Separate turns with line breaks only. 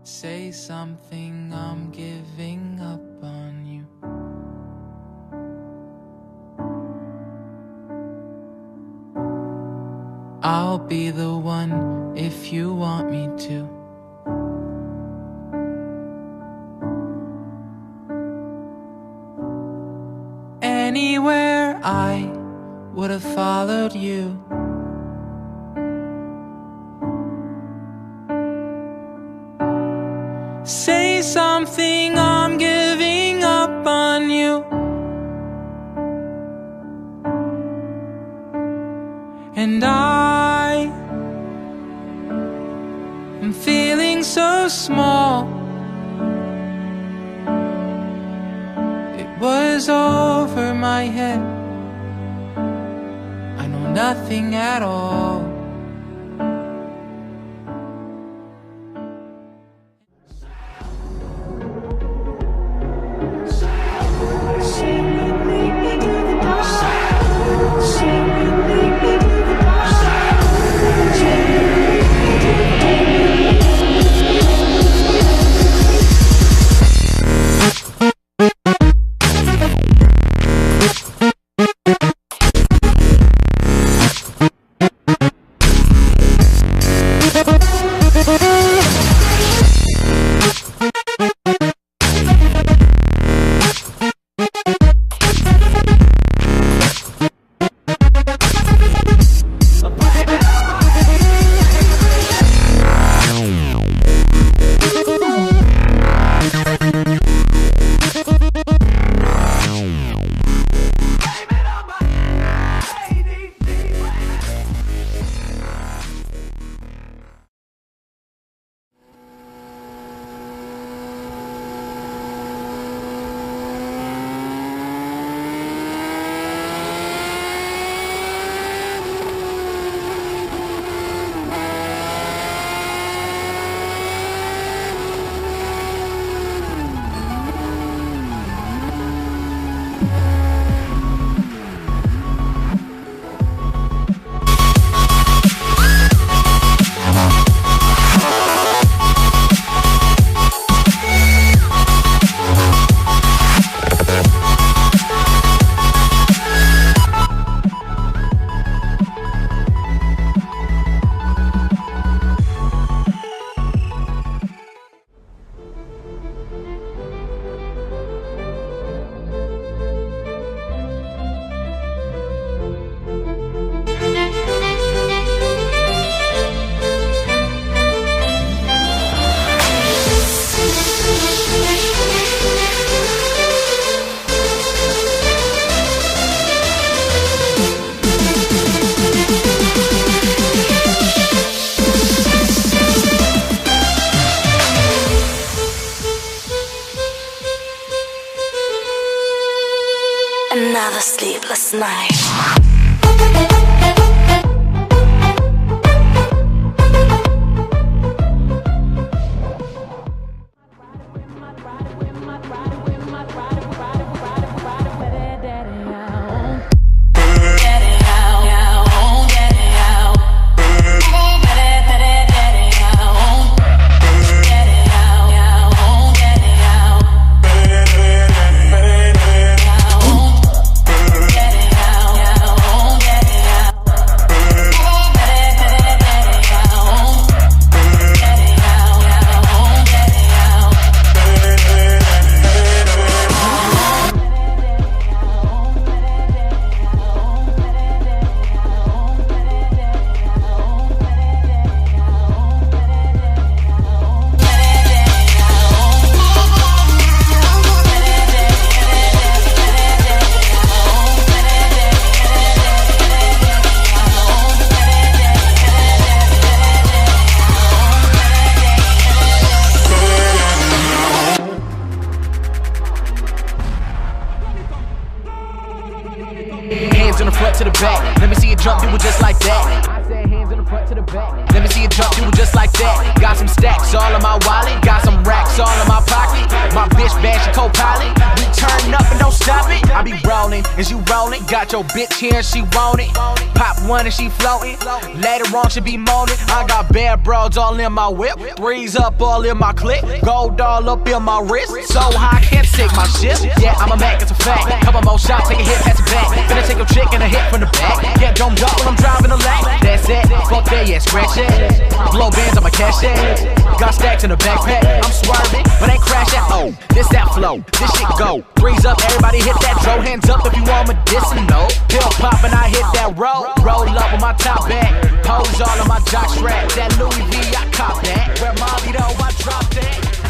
Say something, I'm giving up on you. I'll be the one if you want me to. Anywhere I would have followed you. Say something, I'm giving up on you. And I am feeling so small. It was over my head. I know nothing at all.
Another sleepless night.
Hands in the front to the back. Let me see you jump, do it just like that. I said hands in the front to the back. Let me see you jump, do it just like that. Got some stacks all in my wallet, got some racks all in my pocket. My bitch bad, she co-pilot. We turn up and don't stop it. I be rolling, is you rolling? Got your bitch here and she want it. Pop one and she floating. Later on she be moaning. I got bad bros all in my whip, threes up all in my clip, gold all up in my wrist. So high I can't take my shit. Yeah, I'm a Mac, it's a fact. Couple more shots, take a hit, pass it back. Finna take your chick and a hit from the back. Get domed up when I'm driving a lap. That's it, fuck that, yeah, scratch it. Blow bands on my cash it. Got stacks in the backpack. I'm swerving, but ain't crash that. Oh, this that flow, this shit go. Threes up, everybody hit that dro. Hands up if you want me dissing, no. Pill pop and I hit that roll. Roll up with my top back. Pose all on my jock strap. That Louis V, I cop that. Where Molly though, I drop that.